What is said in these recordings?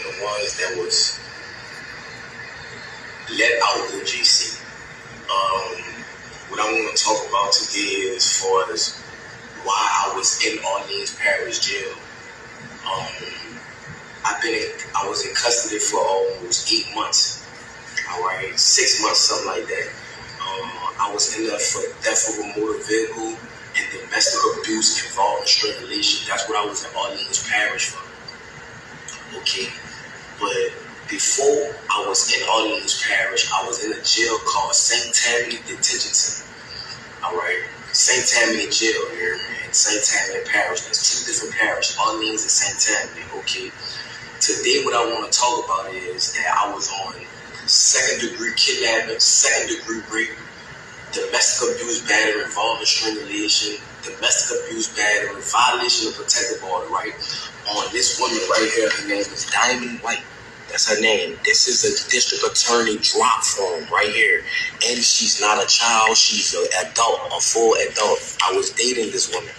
the ones that was let out of JC. What I want to talk about today is as far as why I was in Orleans Parish Jail. I was in custody for almost 8 months. All right, 6 months, something like that. I was in there for theft of a motor vehicle and domestic abuse involving strangulation. That's what I was in Orleans Parish for. Okay, but before I was in Orleans Parish, I was in a jail called St. Tammany Detention Center. All right, St. Tammany Jail here in St. Tammany Parish. There's two different parishes, Orleans and St. Tammany. Okay, today what I want to talk about is that I was on second-degree kidnapping, second-degree rape, domestic abuse, battery involving strangulation, domestic abuse, battery, violation of protective order, right? On this woman right here, her name is Diamond White. That's her name. This is a district attorney drop form right here. And she's not a child. She's an adult, a full adult. I was dating this woman.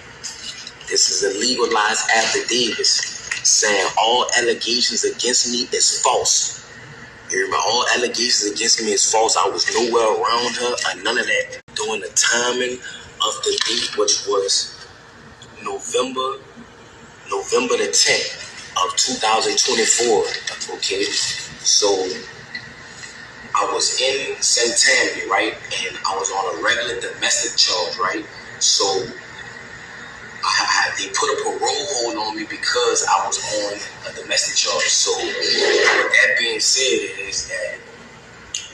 This is a legalized affidavit saying all allegations against me is false. All allegations against me is false. I was nowhere around her or none of that. During the timing of the date, which was November the 10th of 2024. Okay, so I was in St. Tammany, right? And I was on a regular domestic charge, right? So they put a parole hold on me because I was on a domestic charge. So with that being said is that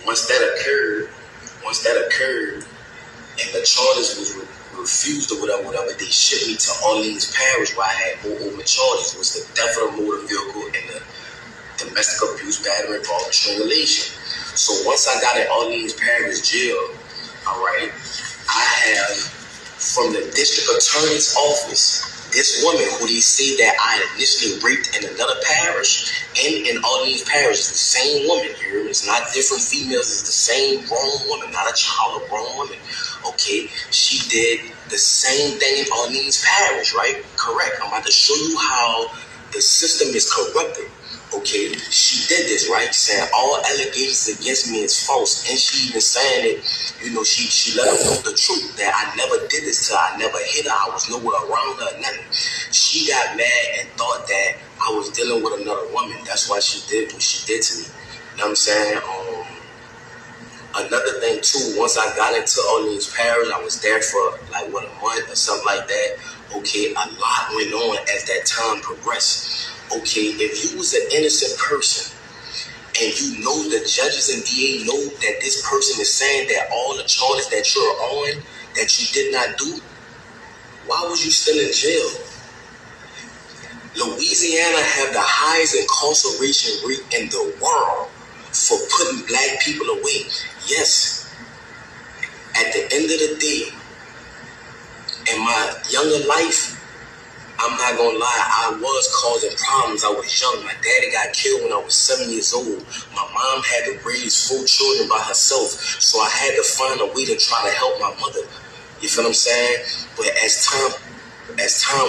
once that occurred, and the charges was refused or whatever, they shipped me to Orleans Parish where I had more open charges. It was the theft of a motor vehicle and the domestic abuse, battery involving strangulation. So once I got in Orleans Parish Jail, all right, I have from the district attorney's office, this woman who they say that I initially raped in another parish and in Orleans Parish is the same woman here. It's not different females. It's the same grown woman, not a child, a grown woman. Okay, she did the same thing in Orleans Parish, right? Correct. I'm about to show you how the system is corrupted. Okay, she did this, right? Saying all allegations against me is false. And she even saying it, she let them know the truth that I never did this to her. I never hit her. I was nowhere around her, nothing. She got mad and thought that I was dealing with another woman. That's why she did what she did to me. You know what I'm saying? Another thing too, once I got into Orleans Parish, I was there for a month or something like that. Okay, a lot went on as that time progressed. Okay, if you was an innocent person and you know the judges and DA know that this person is saying that all the charges that you're on that you did not do, why was you still in jail? Louisiana have the highest incarceration rate in the world for putting black people away. Yes, at the end of the day, in my younger life, I'm not gonna lie, I was causing problems. I was young. My daddy got killed when I was 7 years old. My mom had to raise 4 children by herself, so I had to find a way to try to help my mother. You feel what I'm saying? But as time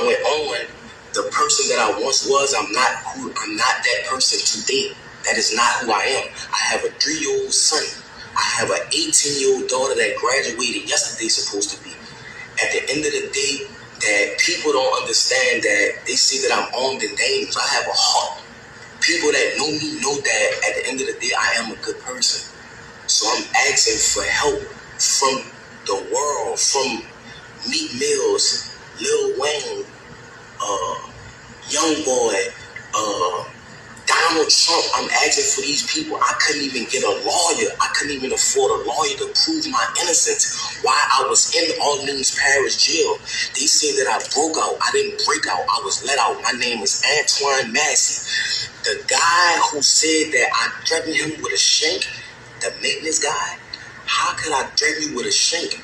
went on, the person that I once was, I'm not that person today. That is not who I am. I have a 3-year-old son. I have an 18-year-old daughter that graduated yesterday, supposed to be. At the end of the day, that people don't understand that they see that I'm armed and dangerous. I have a heart. People that know me know that at the end of the day, I am a good person. So I'm asking for help from the world, from Meek Mills, Lil Wayne, Young Boy, Donald Trump. I'm asking for these people. I couldn't even get a lawyer. I couldn't even afford a lawyer to prove my innocence while I was in Orleans Parish Jail. They say that I broke out. I didn't break out. I was let out. My name is Antoine Massey. The guy who said that I threatened him with a shank, the maintenance guy, how could I threaten you with a shank?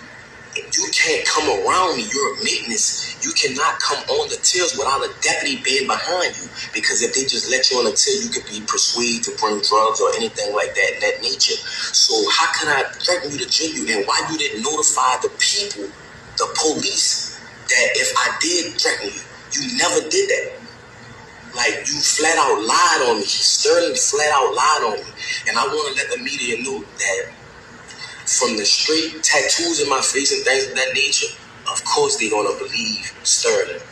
You can't come around me. You're a maintenance. You cannot come on the tills without a deputy being behind you. Because if they just let you on the till, you could be persuaded to bring drugs or anything like that in that nature. So how can I threaten you to jail you? And why you didn't notify the people, the police, that if I did threaten you, you never did that? Like, you flat out lied on me. Sterling flat out lied on me. And I want to let the media know that from the straight tattoos in my face and things of that nature, of course they're going to believe Sterling.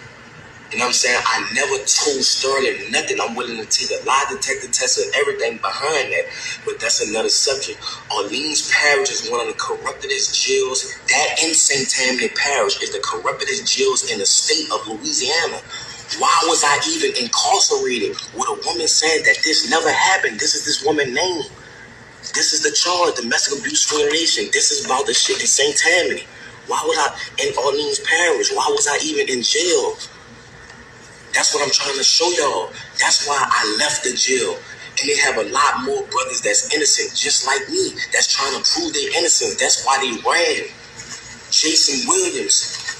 You know what I'm saying? I never told Sterling nothing. I'm willing to take a lie detector test and everything behind that. But that's another subject. Orleans Parish is one of the corruptedest jails. That in St. Tammany Parish is the corruptedest jails in the state of Louisiana. Why was I even incarcerated with a woman saying that this never happened? This is this woman's name. This is the charge, domestic abuse violation. This is about the shit in St. Tammany. Why was I in Orleans Parish? Why was I even in jail? That's what I'm trying to show y'all. That's why I left the jail. And they have a lot more brothers that's innocent, just like me, that's trying to prove their innocence. That's why they ran. Jason Williams,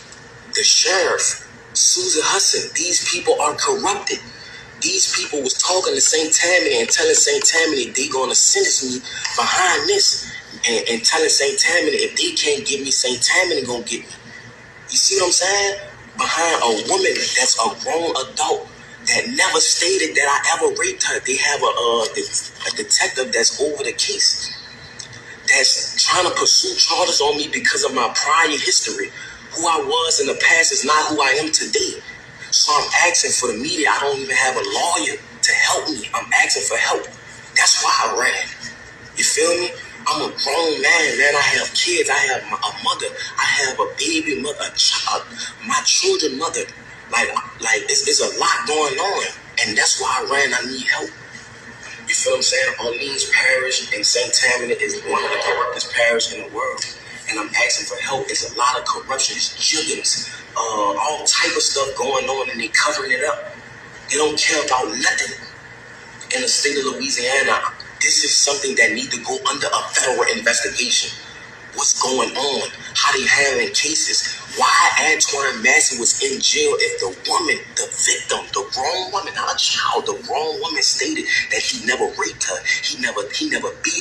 the sheriff, Susan Hudson, these people are corrupted. These people was talking to St. Tammany and telling St. Tammany they gonna sentence me behind this, and telling St. Tammany if they can't get me, St. Tammany gonna get me. You see what I'm saying? Behind a woman that's a grown adult that never stated that I ever raped her. They have a detective that's over the case, that's trying to pursue charges on me because of my prior history. Who I was in the past is not who I am today. So I'm asking for the media. I don't even have a lawyer to help me. I'm asking for help. That's why I ran. You feel me? I'm a grown man. I have kids. I have a mother. I have a baby mother, a child, my children mother. Like it's a lot going on. And that's why I ran. I need help. You feel what I'm saying? Orleans Parish and St. Tammany is one of the corruptest parishes in the world. And I'm asking for help. It's a lot of corruption. It's juggins, all type of stuff going on, and they covering it up. They don't care about nothing in the state of Louisiana. This is something that needs to go under a federal investigation. What's going on? How they handling cases? Why Antoine Massey was in jail if the woman, the victim, the grown woman, not a child, the grown woman stated that he never raped her. He never beat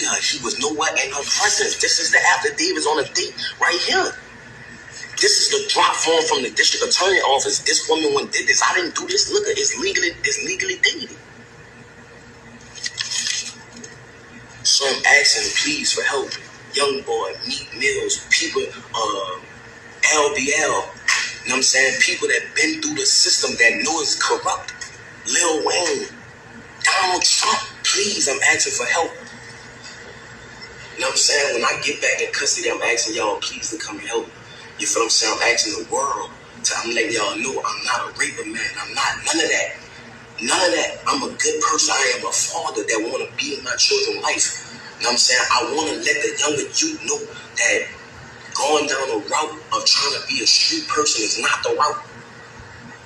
her. He was nowhere in her presence. This is the affidavits on the date right here. This is the drop form from the district attorney office. This woman when did this. I didn't do this. Look, it's legally dated. So I'm asking, please, for help. Young Boy, Meek Mills, people, LBL, you know what I'm saying? People that been through the system that know it's corrupt. Lil Wayne, Donald Trump, please, I'm asking for help. You know what I'm saying? When I get back in custody, I'm asking y'all, please, to come and help. You feel what I'm saying? I'm asking the world. I'm letting y'all know I'm not a raper, man. I'm not, none of that. None of that. I'm a good person. I am a father that want to be in my children's life. You know what I'm saying? I want to let the younger youth know that going down the route of trying to be a street person is not the route.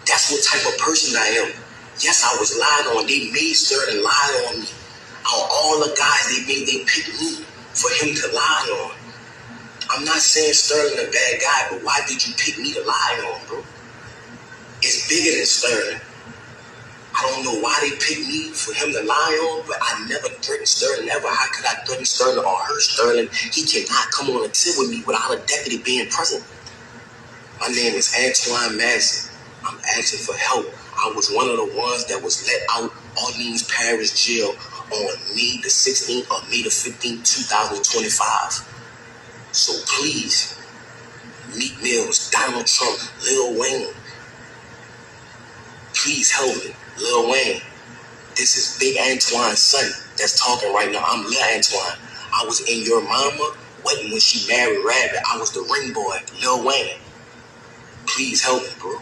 That's what type of person I am. Yes, I was lied on. They made Sterling lie on me. All the guys they picked me for him to lie on. I'm not saying Sterling a bad guy, but why did you pick me to lie on, bro? It's bigger than Sterling. I don't know why they picked me for him to lie on, but I never threatened Sterling ever. How could I threaten Sterling or hurt Sterling? He cannot come on a tip with me without a deputy being present. My name is Antoine Massey. I'm asking for help. I was one of the ones that was let out Orleans Parish Jail on May the 16th or May the 15th, 2025. So please, Meek Mills, Donald Trump, Lil Wayne, please help me. Lil Wayne, this is Big Antoine's son that's talking right now. I'm Lil Antoine. I was in your mama wedding when she married Rabbit. I was the ring boy, Lil Wayne. Please help me, bro.